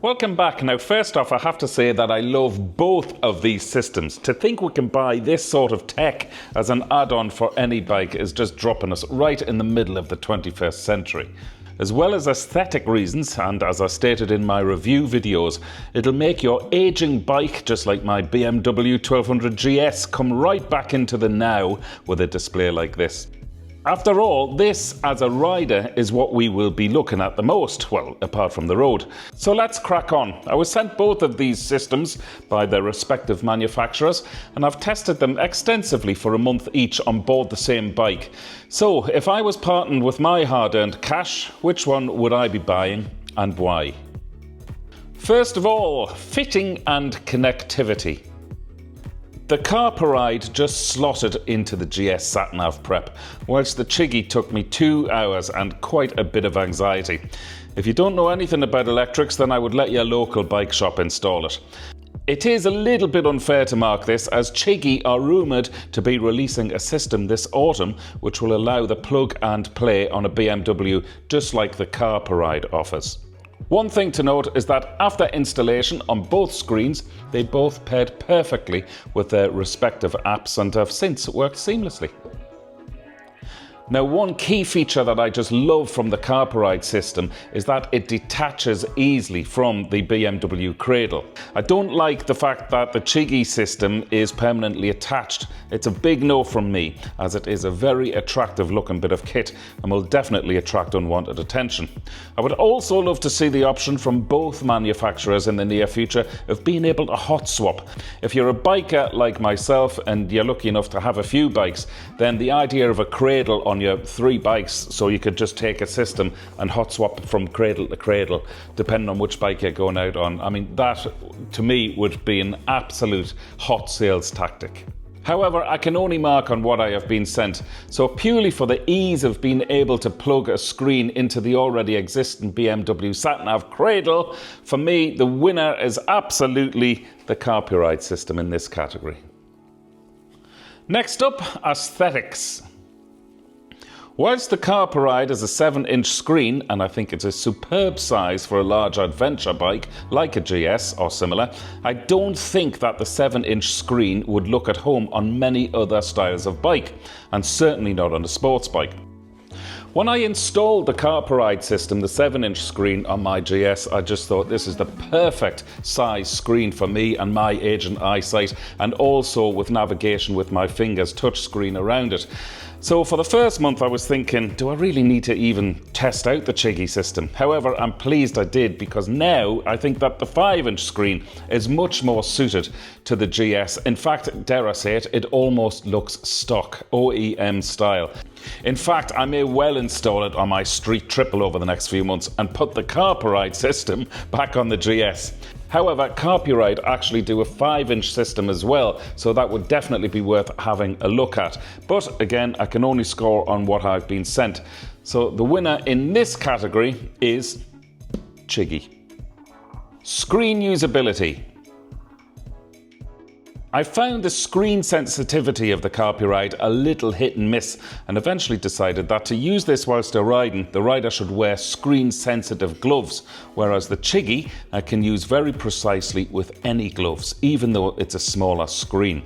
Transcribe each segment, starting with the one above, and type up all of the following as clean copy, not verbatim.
Welcome back. Now first off, I have to say that I love both of these systems. To think we can buy this sort of tech as an add-on for any bike is just dropping us right in the middle of the 21st century. As well as aesthetic reasons, and as I stated in my review videos, it'll make your aging bike, just like my BMW 1200 GS, come right back into the now with a display like this. After all, this, as a rider, is what we will be looking at the most, well, apart from the road. So let's crack on. I was sent both of these systems by their respective manufacturers, and I've tested them extensively for a month each on board the same bike. So, if I was parting with my hard-earned cash, which one would I be buying, and why? First of all, fitting and connectivity. The Carpuride just slotted into the GS sat-nav prep, whilst the Chigee took me 2 hours and quite a bit of anxiety. If you don't know anything about electrics, then I would let your local bike shop install it. It is a little bit unfair to mark this, as Chigee are rumoured to be releasing a system this autumn which will allow the plug and play on a BMW just like the Carpuride offers. One thing to note is that after installation on both screens, they both paired perfectly with their respective apps and have since worked seamlessly. Now, one key feature that I just love from the Carpuride system is that it detaches easily from the BMW cradle. I don't like the fact that the Chigee system is permanently attached. It's a big no from me, as it is a very attractive looking bit of kit and will definitely attract unwanted attention. I would also love to see the option from both manufacturers in the near future of being able to hot swap. If you're a biker like myself and you're lucky enough to have a few bikes, then the idea of a cradle on your 3 bikes, so you could just take a system and hot swap from cradle to cradle depending on which bike you're going out on. I mean, that to me would be an absolute hot sales tactic. However, I can only mark on what I have been sent, so purely for the ease of being able to plug a screen into the already existing BMW sat-nav cradle, for me the winner is absolutely the Carpuride system in this category. Next up, aesthetics. Whilst the Carpuride is a 7-inch screen, and I think it's a superb size for a large adventure bike like a GS or similar, I don't think that the 7-inch screen would look at home on many other styles of bike, and certainly not on a sports bike. When I installed the Carpuride system, the 7-inch screen on my GS, I just thought this is the perfect size screen for me and my aging eyesight, and also with navigation with my fingers touchscreen around it. So for the first month I was thinking, do I really need to even test out the Chigee system? However, I'm pleased I did, because now I think that the 5-inch screen is much more suited to the GS. In fact, dare I say it, it almost looks stock, OEM style. In fact, I may well install it on my street triple over the next few months and put the Carpuride system back on the GS. However, Carpuride actually do a 5-inch system as well, so that would definitely be worth having a look at. But again, I can only score on what I've been sent. So the winner in this category is Chigee. Screen usability. I found the screen sensitivity of the Carpuride a little hit and miss, and eventually decided that to use this whilst they're riding, the rider should wear screen sensitive gloves, whereas the Chigee I can use very precisely with any gloves, even though it's a smaller screen.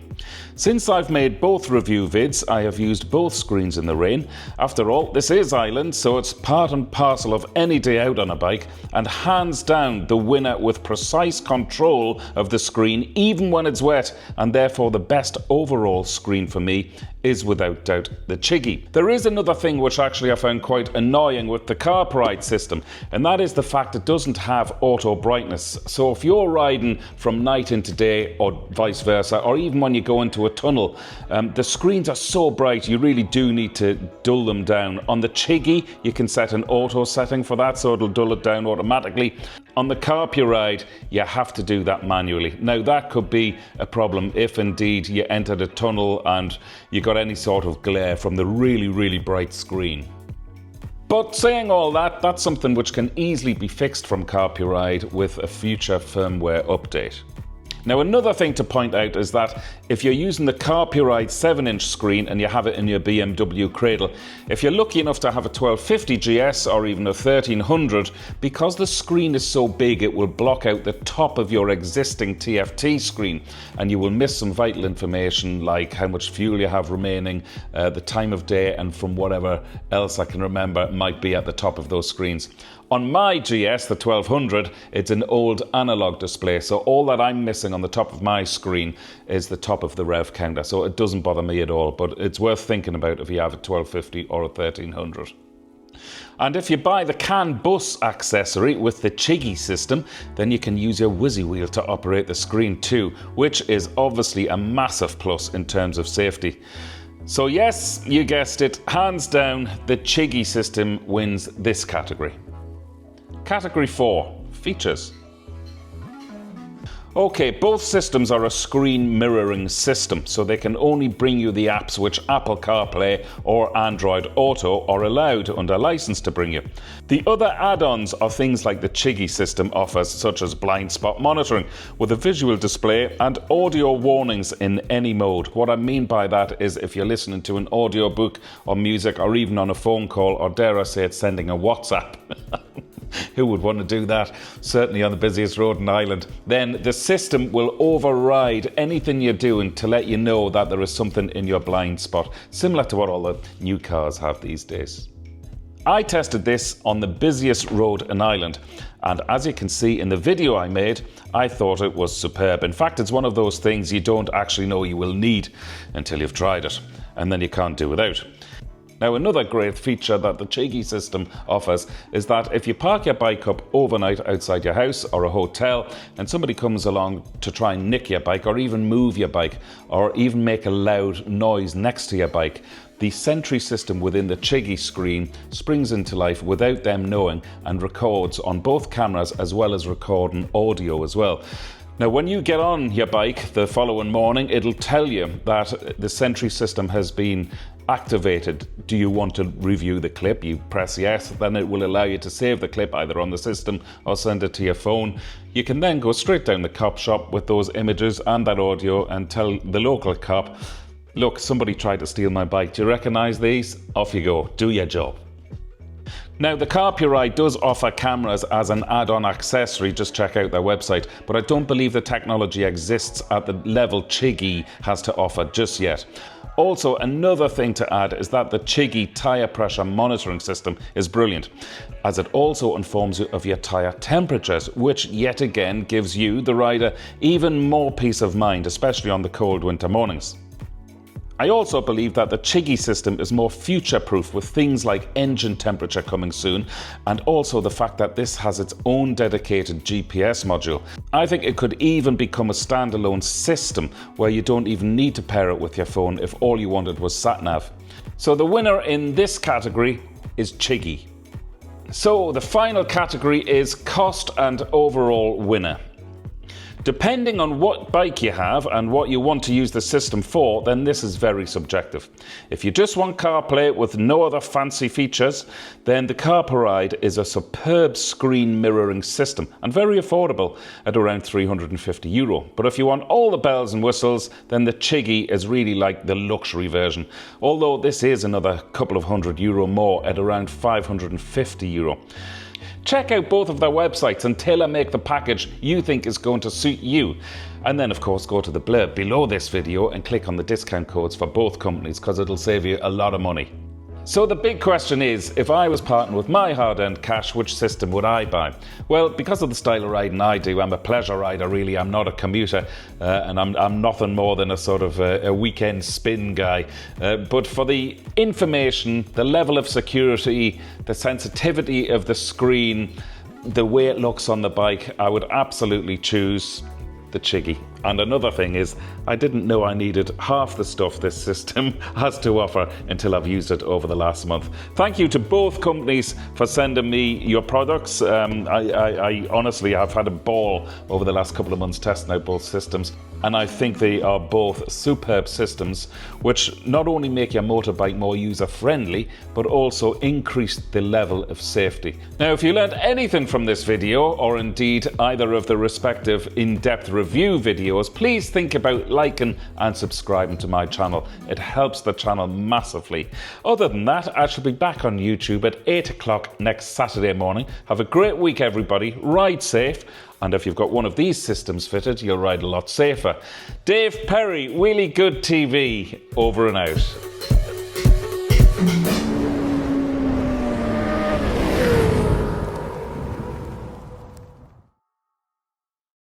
Since I've made both review vids, I have used both screens in the rain. After all, this is Ireland, so it's part and parcel of any day out on a bike, and hands down the winner with precise control of the screen even when it's wet, and therefore the best overall screen for me is without doubt the Chigee. There is another thing which actually I found quite annoying with the Carpuride system, and that is the fact it doesn't have auto brightness. So if you're riding from night into day or vice versa, or even when you go into a tunnel, the screens are so bright you really do need to dull them down. On the Chigee you can set an auto setting for that, so it'll dull it down automatically. On the Carpuride you have to do that manually. Now that could be a problem if indeed you entered a tunnel and you got any sort of glare from the really bright screen. But saying all that, that's something which can easily be fixed from Carpuride with a future firmware update. Now, another thing to point out is that if you're using the Carpuride 7-inch screen and you have it in your BMW cradle, if you're lucky enough to have a 1250 GS or even a 1300, because the screen is so big it will block out the top of your existing TFT screen, and you will miss some vital information like how much fuel you have remaining, the time of day, and from whatever else I can remember might be at the top of those screens. On my GS, the 1200, it's an old analog display, so all that I'm missing on the top of my screen is the top of the rev counter, so it doesn't bother me at all, but it's worth thinking about if you have a 1250 or a 1300. And if you buy the CAN bus accessory with the Chigee system, then you can use your Whizzy wheel to operate the screen too, which is obviously a massive plus in terms of safety. So yes, you guessed it, hands down, the Chigee system wins this category. Category 4, features. Okay, both systems are a screen mirroring system, so they can only bring you the apps which Apple CarPlay or Android Auto are allowed under license to bring you. The other add-ons are things like the Chigee system offers, such as blind spot monitoring with a visual display and audio warnings in any mode. What I mean by that is if you're listening to an audiobook or music or even on a phone call, or dare I say it, sending a WhatsApp. Who would want to do that? Certainly on the busiest road in Ireland. Then the system will override anything you're doing to let you know that there is something in your blind spot, similar to what all the new cars have these days. I tested this on the busiest road in Ireland, and as you can see in the video I made, I thought it was superb. In fact, it's one of those things you don't actually know you will need until you've tried it, and then you can't do without. Now, another great feature that the Chigee system offers is that if you park your bike up overnight outside your house or a hotel and somebody comes along to try and nick your bike or even move your bike or even make a loud noise next to your bike, the Sentry system within the Chigee screen springs into life without them knowing and records on both cameras as well as recording audio as well. Now, when you get on your bike the following morning, it'll tell you that the Sentry system has been activated. Do you want to review the clip? You press yes, then it will allow you to save the clip either on the system or send it to your phone. You can then go straight down the cop shop with those images and that audio and tell the local cop, look, somebody tried to steal my bike. Do you recognize these? Off you go. Do your job. Now, the Carpuride does offer cameras as an add-on accessory, just check out their website, but I don't believe the technology exists at the level Chigee has to offer just yet. Also, another thing to add is that the Chigee tyre pressure monitoring system is brilliant, as it also informs you of your tyre temperatures, which yet again gives you, the rider, even more peace of mind, especially on the cold winter mornings. I also believe that the Chigee system is more future-proof with things like engine temperature coming soon, and also the fact that this has its own dedicated GPS module. I think it could even become a standalone system where you don't even need to pair it with your phone if all you wanted was sat-nav. So the winner in this category is Chigee. So the final category is cost and overall winner. Depending on what bike you have and what you want to use the system for, then this is very subjective. If you just want CarPlay with no other fancy features, then the Carpuride is a superb screen mirroring system and very affordable at around €350. But if you want all the bells and whistles, then the Chigee is really like the luxury version, although this is another couple of €100 more at around €550. Check out both of their websites and tailor-make the package you think is going to suit you. And then, of course, go to the blurb below this video and click on the discount codes for both companies, because it'll save you a lot of money. So the big question is, if I was parting with my hard-earned cash, which system would I buy? Well, because of the style of riding I do, I'm a pleasure rider really, I'm not a commuter, and I'm nothing more than a sort of a weekend spin guy. But for the information, the level of security, the sensitivity of the screen, the way it looks on the bike, I would absolutely choose the Chigee. And another thing is, I didn't know I needed half the stuff this system has to offer until I've used it over the last month. Thank you to both companies for sending me your products. I honestly have had a ball over the last couple of months testing out both systems, and I think they are both superb systems which not only make your motorbike more user-friendly, but also increase the level of safety. Now, if you learned anything from this video, or indeed either of the respective in-depth review videos videos, please think about liking and subscribing to my channel. It helps the channel massively. Other than that, I shall be back on YouTube at 8 o'clock next Saturday morning. Have a great week, everybody. Ride safe. And if you've got one of these systems fitted, you'll ride a lot safer. Dave Perry, Wheelie Good TV, over and out.